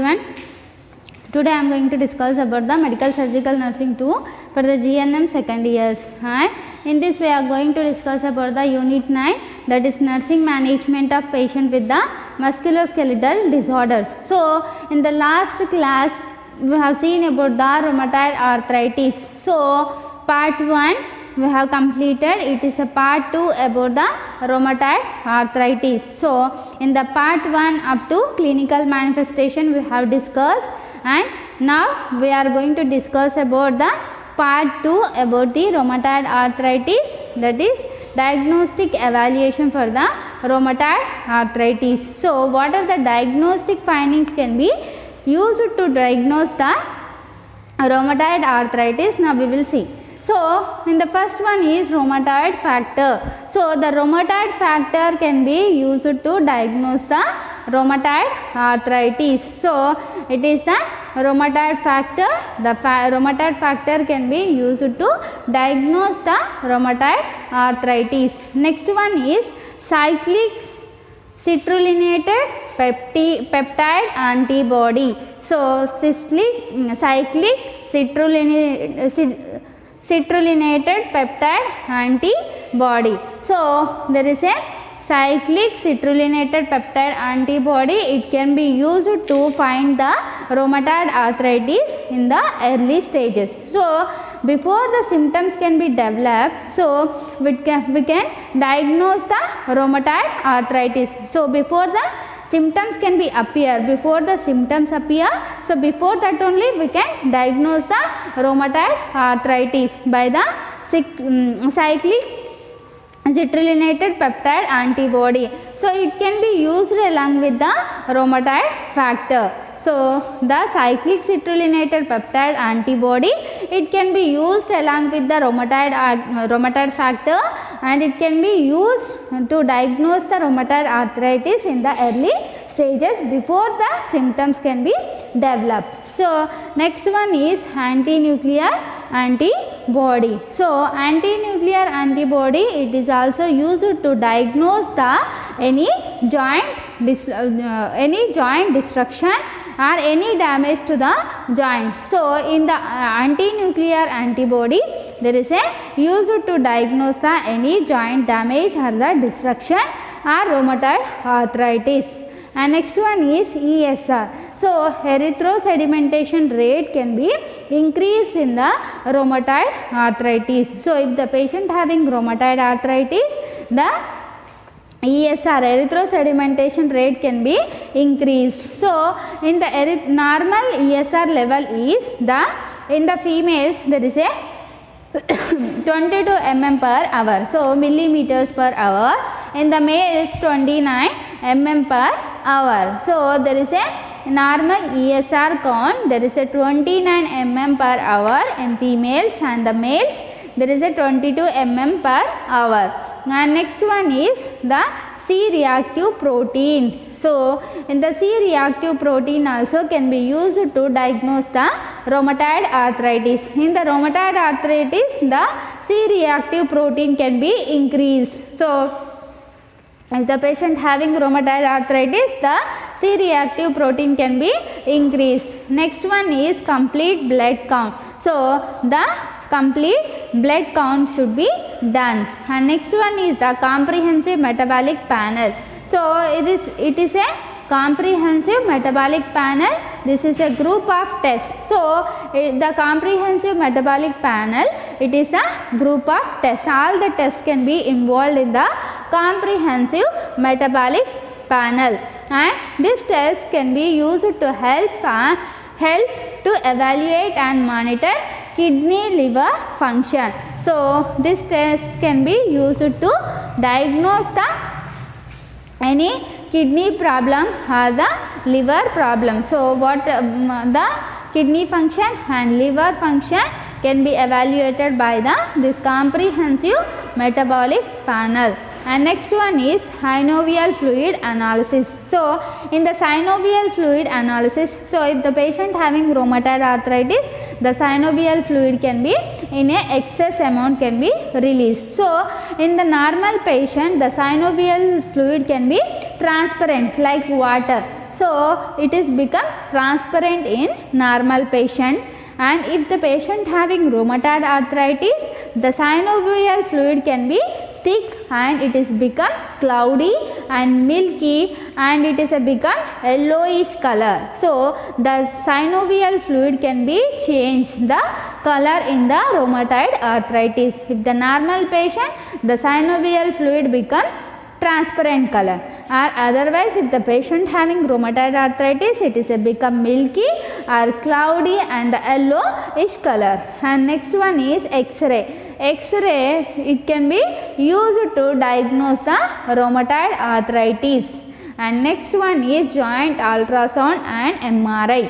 everyone. Today I am going to discuss about the medical surgical nursing 2 for the GNM second years, and in this we are going to discuss about the unit 9, that is nursing management of patient with the musculoskeletal disorders. So in the last class we have seen about the rheumatoid arthritis. So part 1 we have completed, it is a part 2 about the rheumatoid arthritis. So in the part 1 up to clinical manifestation we have discussed, and now we are going to discuss about the part 2 about the rheumatoid arthritis, that is diagnostic evaluation for the rheumatoid arthritis. So what are the diagnostic findings can be used to diagnose the rheumatoid arthritis? Now we will see. So in the first one is rheumatoid factor. So the rheumatoid factor can be used to diagnose the rheumatoid arthritis. So it is the rheumatoid factor. The rheumatoid factor can be used to diagnose the rheumatoid arthritis. Next one is cyclic citrullinated peptide antibody. So cyclic citrullinated peptide antibody. So there is a cyclic citrullinated peptide antibody. It can be used to find the rheumatoid arthritis in the early stages. So before the symptoms can be developed, so we can diagnose the rheumatoid arthritis. So before the symptoms can be appear, so before that only we can diagnose the rheumatoid arthritis by the cyclic citrullinated peptide antibody. So it can be used along with the rheumatoid factor. So the cyclic citrullinated peptide antibody, it can be used along with the rheumatoid factor, and it can be used to diagnose the rheumatoid arthritis in the early stages before the symptoms can be developed. So next one is anti-nuclear antibody. So anti-nuclear antibody, it is also used to diagnose the any joint destruction or any damage to the joint. So in the anti-nuclear antibody, there is a used to diagnose the any joint damage or the destruction or rheumatoid arthritis. And next one is ESR. So erythrosedimentation rate can be increased in the rheumatoid arthritis. So if the patient having rheumatoid arthritis, the ESR, erythrosedimentation rate, can be increased. So in the normal ESR level is in the females there is a 22 mm per hour, so millimeters per hour. In the males 29 mm per hour. So there is a normal ESR count, there is a 29 mm per hour in females, and the males there is a 22 mm per hour. And next one is the C-reactive protein. So in the C-reactive protein also can be used to diagnose the rheumatoid arthritis. In the rheumatoid arthritis, the C-reactive protein can be increased. So if the patient having rheumatoid arthritis, the C-reactive protein can be increased. Next one is complete blood count. So the complete blood count should be done. And next one is the comprehensive metabolic panel. So it is a comprehensive metabolic panel. This is a group of tests. So the comprehensive metabolic panel, it is a group of tests. All the tests can be involved in the comprehensive metabolic panel, and this test can be used to help to evaluate and monitor kidney liver function. So this test can be used to diagnose the any kidney problem or the liver problem. So what the kidney function and liver function can be evaluated by this comprehensive metabolic panel. And next one is synovial fluid analysis. So in the synovial fluid analysis, so if the patient having rheumatoid arthritis, the synovial fluid can be in a excess amount can be released. So in the normal patient, the synovial fluid can be transparent like water. So it is become transparent in normal patient, and if the patient having rheumatoid arthritis, the synovial fluid can be thick and it is become cloudy and milky, and it is a become yellowish color. So the synovial fluid can be changed the color in the rheumatoid arthritis. If the normal patient, the synovial fluid become transparent color, or otherwise if the patient having rheumatoid arthritis, it is a become milky or cloudy and the yellowish color. And next one is X-ray. X-ray, it can be used to diagnose the rheumatoid arthritis. And next one is joint ultrasound and MRI.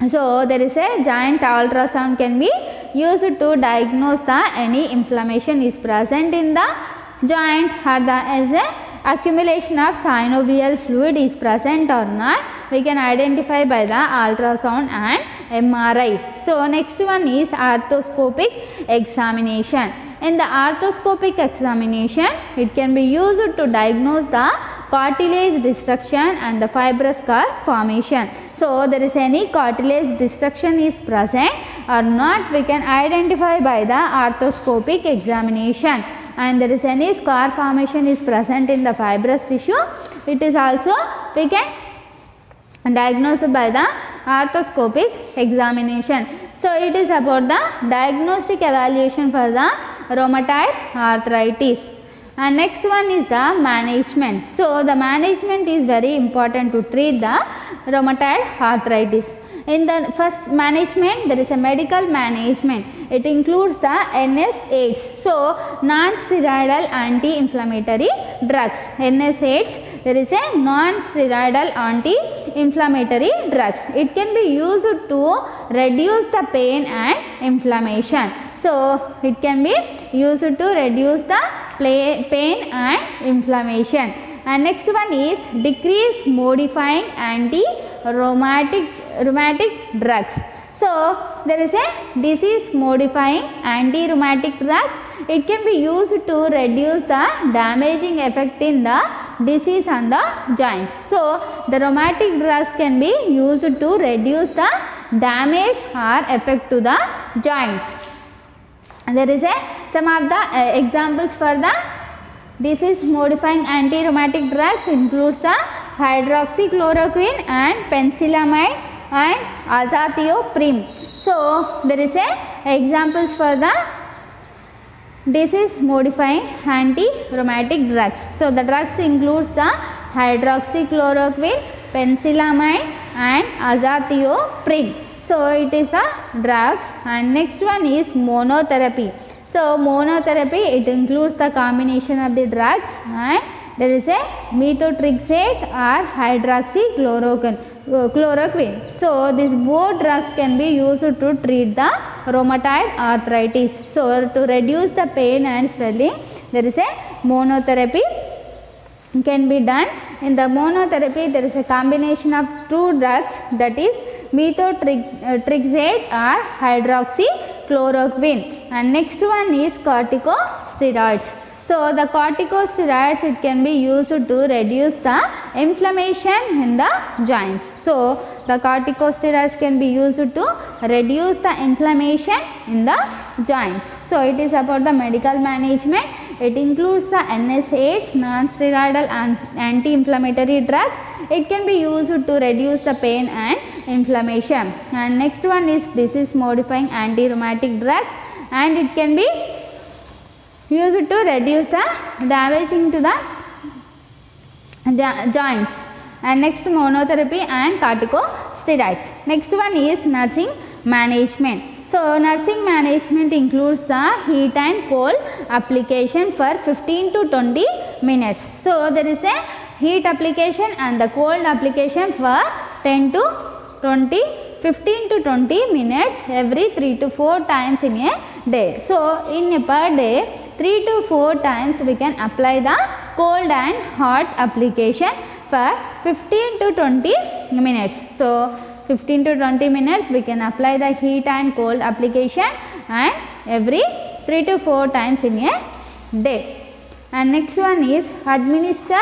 So there is a joint ultrasound can be used to diagnose the any inflammation is present in the joint, or the as a accumulation of synovial fluid is present or not, we can identify by the ultrasound and MRI. So next one is arthroscopic examination. In the arthroscopic examination, it can be used to diagnose the cartilage destruction and the fibrous scar formation. So there is any cartilage destruction is present or not, we can identify by the arthroscopic examination. And there is any scar formation is present in the fibrous tissue, it is also we can diagnose by the arthroscopic examination. So it is about the diagnostic evaluation for the rheumatoid arthritis. And next one is the management. So the management is very important to treat the rheumatoid arthritis. In the first management, there is a medical management. It includes the NSAIDs. So non-steroidal anti-inflammatory drugs. NSAIDs, there is a non-steroidal anti-inflammatory drugs. It can be used to reduce the pain and inflammation. So it can be used to reduce the pain and inflammation. And next one is decrease modifying anti-rheumatic drugs. So there is a disease modifying anti-rheumatic drugs. It can be used to reduce the damaging effect in the disease on the joints. So the rheumatic drugs can be used to reduce the damage or effect to the joints. And there is some of the examples for the disease modifying anti-rheumatic drugs includes the hydroxychloroquine and penicillamine and azathioprine. So there is examples for the disease modifying anti-rheumatic drugs. So the drugs includes the hydroxychloroquine, penicillamine and azathioprine. So it is the drugs. And next one is monotherapy. So monotherapy, it includes the combination of the drugs, and there is a methotrexate or hydroxychloroquine. So these both drugs can be used to treat the rheumatoid arthritis. So to reduce the pain and swelling, there is a monotherapy can be done. In the monotherapy, there is a combination of two drugs, that is methotrexate or hydroxychloroquine. And next one is corticosteroids. So the corticosteroids, it can be used to reduce the inflammation in the joints. So the corticosteroids can be used to reduce the inflammation in the joints. So it is about the medical management. It includes the NSAIDs, non-steroidal anti-inflammatory drugs. It can be used to reduce the pain and inflammation. And next one is disease modifying anti-rheumatic drugs, and it can be used to reduce the damaging to the joints. And next monotherapy and corticosteroids. Next one is nursing management. So nursing management includes the heat and cold application for 15 to 20 minutes. So there is a heat application and the cold application for 15 to 20 minutes every 3 to 4 times in a day. So in a per day, 3 to 4 times we can apply the cold and hot application for 15 to 20 minutes. So 15 to 20 minutes we can apply the heat and cold application, and every 3 to 4 times in a day. And next one is administer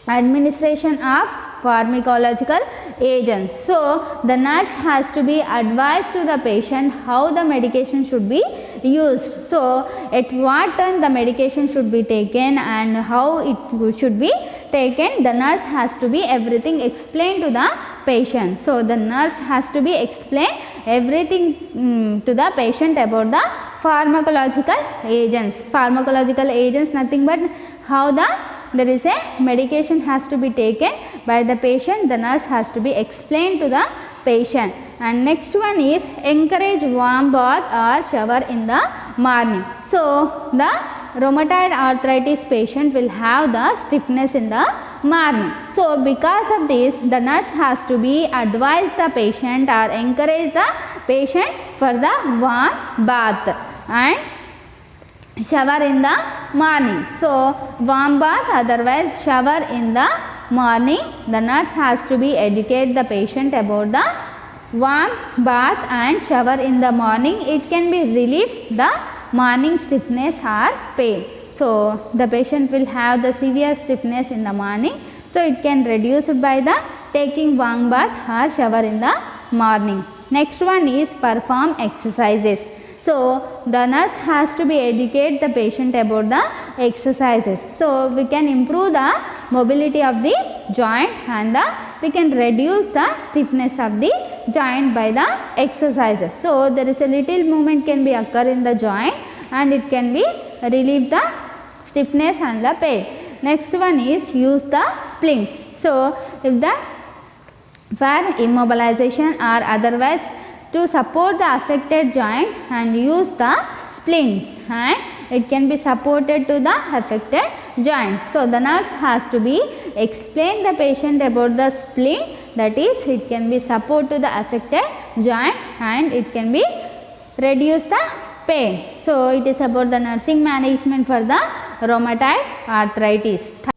administration of pharmacological agents. So the nurse has to be advised to the patient how the medication should be used. So at what time the medication should be taken and how it should be taken, the nurse has to be everything explained to the patient. So the nurse has to be explain everything to the patient about the pharmacological agents. Pharmacological agents nothing but how there is a medication has to be taken by the patient, the nurse has to be explained to the patient. And next one is encourage warm bath or shower in the morning. So the rheumatoid arthritis patient will have the stiffness in the morning. So because of this, the nurse has to be advise the patient or encourage the patient for the warm bath and shower in the morning. So warm bath, otherwise shower in the morning. The nurse has to be educate the patient about the warm bath and shower in the morning. It can be relieve the morning stiffness or pain. So the patient will have the severe stiffness in the morning. So it can reduce it by the taking warm bath or shower in the morning. Next one is perform exercises. So the nurse has to be educate the patient about the exercises. So we can improve the mobility of the joint and we can reduce the stiffness of the joint by the exercises. So there is a little movement can be occur in the joint and it can be relieve the stiffness and the pain. Next one is use the splints. So if the for immobilization or otherwise to support the affected joint and use the splint and it can be supported to the affected joint. So the nurse has to be explain the patient about the splint, that is it can be support to the affected joint and it can be reduce the pain. So it is about the nursing management for the rheumatoid arthritis.